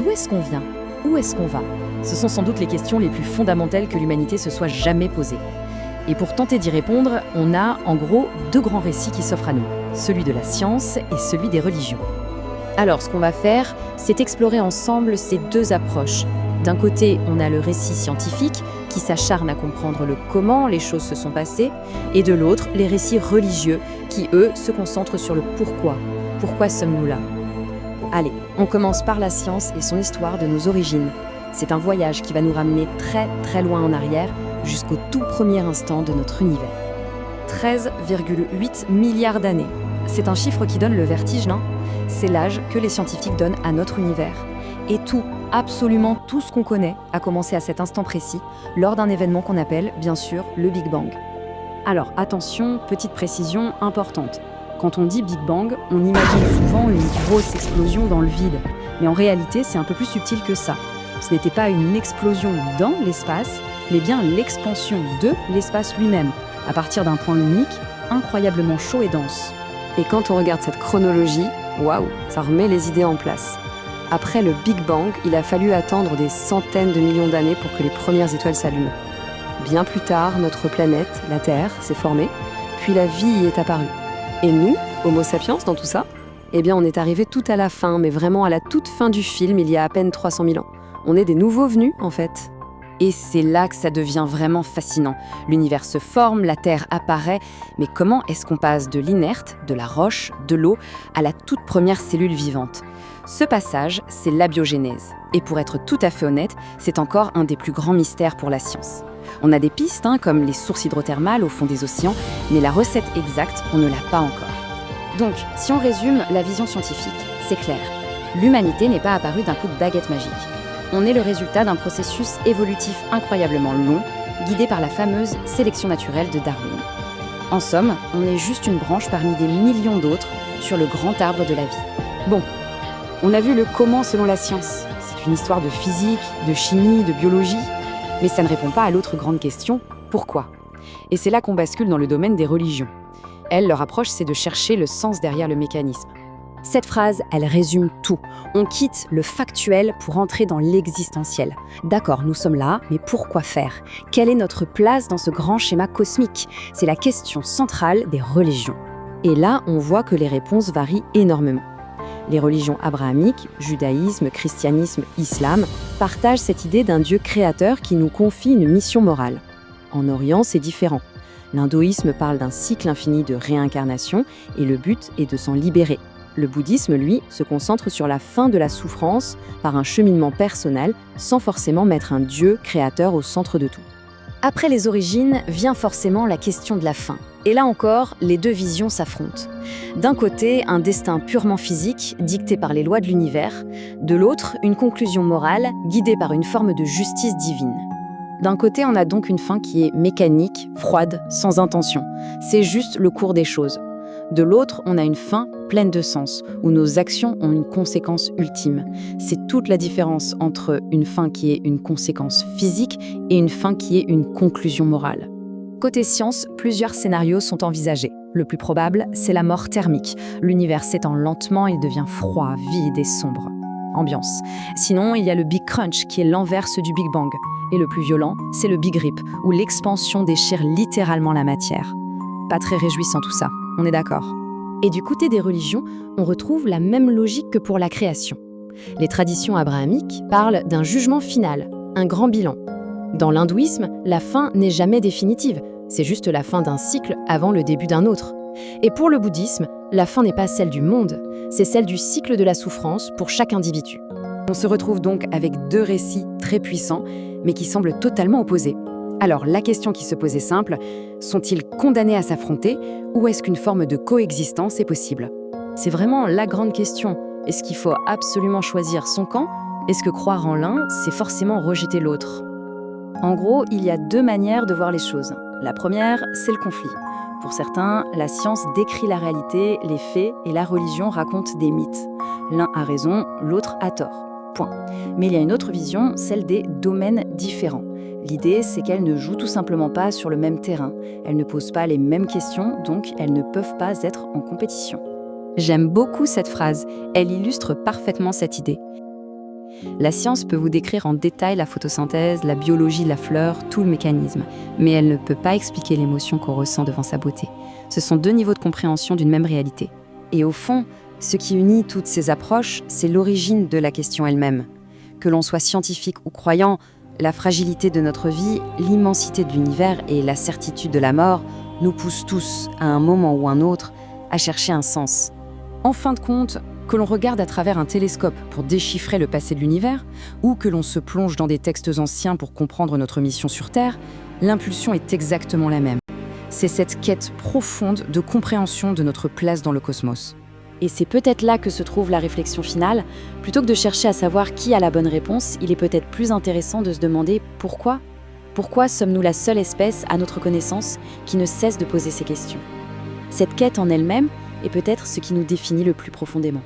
d'où est-ce qu'on vient? Où est-ce qu'on va? Ce sont sans doute les questions les plus fondamentales que l'humanité se soit jamais posées. Et pour tenter d'y répondre, on a en gros deux grands récits qui s'offrent à nous, celui de la science et celui des religions. Alors, ce qu'on va faire, c'est explorer ensemble ces deux approches. D'un côté, on a le récit scientifique qui s'acharne à comprendre le comment les choses se sont passées, et de l'autre, les récits religieux qui, eux, se concentrent sur le pourquoi. Pourquoi sommes-nous là? Allez, on commence par la science et son histoire de nos origines. C'est un voyage qui va nous ramener très très loin en arrière, jusqu'au tout premier instant de notre univers. 13,8 milliards d'années. C'est un chiffre qui donne le vertige, non? C'est l'âge que les scientifiques donnent à notre univers. Et tout, absolument tout ce qu'on connaît, a commencé à cet instant précis, lors d'un événement qu'on appelle, bien sûr, le Big Bang. Alors, attention, petite précision importante. Quand on dit Big Bang, on imagine souvent une grosse explosion dans le vide. Mais en réalité, c'est un peu plus subtil que ça. Ce n'était pas une explosion dans l'espace, mais bien l'expansion de l'espace lui-même, à partir d'un point unique, incroyablement chaud et dense. Et quand on regarde cette chronologie, waouh, ça remet les idées en place. Après le Big Bang, il a fallu attendre des centaines de millions d'années pour que les premières étoiles s'allument. Bien plus tard, notre planète, la Terre, s'est formée, puis la vie y est apparue. Et nous, Homo sapiens, dans tout ça, eh bien on est arrivé tout à la fin, mais vraiment à la toute fin du film, il y a à peine 300 000 ans. On est des nouveaux venus, en fait. Et c'est là que ça devient vraiment fascinant. L'univers se forme, la Terre apparaît, mais comment est-ce qu'on passe de l'inerte, de la roche, de l'eau, à la toute première cellule vivante? Ce passage, c'est l'abiogénèse. Et pour être tout à fait honnête, c'est encore un des plus grands mystères pour la science. On a des pistes, comme les sources hydrothermales au fond des océans, mais la recette exacte, on ne l'a pas encore. Donc, si on résume la vision scientifique, c'est clair. L'humanité n'est pas apparue d'un coup de baguette magique. On est le résultat d'un processus évolutif incroyablement long, guidé par la fameuse sélection naturelle de Darwin. En somme, on est juste une branche parmi des millions d'autres sur le grand arbre de la vie. Bon, on a vu le comment selon la science. C'est une histoire de physique, de chimie, de biologie, mais ça ne répond pas à l'autre grande question, pourquoi? Et c'est là qu'on bascule dans le domaine des religions. Elles, leur approche, c'est de chercher le sens derrière le mécanisme. Cette phrase, elle résume tout. On quitte le factuel pour entrer dans l'existentiel. D'accord, nous sommes là, mais pourquoi faire? Quelle est notre place dans ce grand schéma cosmique? C'est la question centrale des religions. Et là, on voit que les réponses varient énormément. Les religions abrahamiques, judaïsme, christianisme, islam, partagent cette idée d'un Dieu créateur qui nous confie une mission morale. En Orient, c'est différent. L'hindouisme parle d'un cycle infini de réincarnation et le but est de s'en libérer. Le bouddhisme, lui, se concentre sur la fin de la souffrance par un cheminement personnel sans forcément mettre un Dieu créateur au centre de tout. Après les origines vient forcément la question de la fin. Et là encore, les deux visions s'affrontent. D'un côté, un destin purement physique, dicté par les lois de l'univers. De l'autre, une conclusion morale, guidée par une forme de justice divine. D'un côté, on a donc une fin qui est mécanique, froide, sans intention. C'est juste le cours des choses. De l'autre, on a une fin pleine de sens, où nos actions ont une conséquence ultime. C'est toute la différence entre une fin qui est une conséquence physique et une fin qui est une conclusion morale. Côté science, plusieurs scénarios sont envisagés. Le plus probable, c'est la mort thermique. L'univers s'étend lentement, il devient froid, vide et sombre. Ambiance. Sinon, il y a le Big Crunch, qui est l'inverse du Big Bang. Et le plus violent, c'est le Big Rip, où l'expansion déchire littéralement la matière. Pas très réjouissant tout ça, on est d'accord. Et du côté des religions, on retrouve la même logique que pour la création. Les traditions abrahamiques parlent d'un jugement final, un grand bilan. Dans l'hindouisme, la fin n'est jamais définitive, c'est juste la fin d'un cycle avant le début d'un autre. Et pour le bouddhisme, la fin n'est pas celle du monde, c'est celle du cycle de la souffrance pour chaque individu. On se retrouve donc avec deux récits très puissants, mais qui semblent totalement opposés. Alors la question qui se pose est simple, sont-ils condamnés à s'affronter ou est-ce qu'une forme de coexistence est possible? C'est vraiment la grande question. Est-ce qu'il faut absolument choisir son camp? Est-ce que croire en l'un, c'est forcément rejeter l'autre? En gros, il y a deux manières de voir les choses. La première, c'est le conflit. Pour certains, la science décrit la réalité, les faits, et la religion raconte des mythes. L'un a raison, l'autre a tort. Point. Mais il y a une autre vision, celle des domaines différents. L'idée, c'est qu'elles ne jouent tout simplement pas sur le même terrain. Elles ne posent pas les mêmes questions, donc elles ne peuvent pas être en compétition. J'aime beaucoup cette phrase, elle illustre parfaitement cette idée. La science peut vous décrire en détail la photosynthèse, la biologie de la fleur, tout le mécanisme, mais elle ne peut pas expliquer l'émotion qu'on ressent devant sa beauté. Ce sont deux niveaux de compréhension d'une même réalité. Et au fond, ce qui unit toutes ces approches, c'est l'origine de la question elle-même. Que l'on soit scientifique ou croyant, la fragilité de notre vie, l'immensité de l'univers et la certitude de la mort nous poussent tous, à un moment ou un autre, à chercher un sens. En fin de compte, que l'on regarde à travers un télescope pour déchiffrer le passé de l'univers, ou que l'on se plonge dans des textes anciens pour comprendre notre mission sur Terre, l'impulsion est exactement la même. C'est cette quête profonde de compréhension de notre place dans le cosmos. Et c'est peut-être là que se trouve la réflexion finale. Plutôt que de chercher à savoir qui a la bonne réponse, il est peut-être plus intéressant de se demander pourquoi. Pourquoi sommes-nous la seule espèce, à notre connaissance, qui ne cesse de poser ces questions ? Cette quête en elle-même est peut-être ce qui nous définit le plus profondément.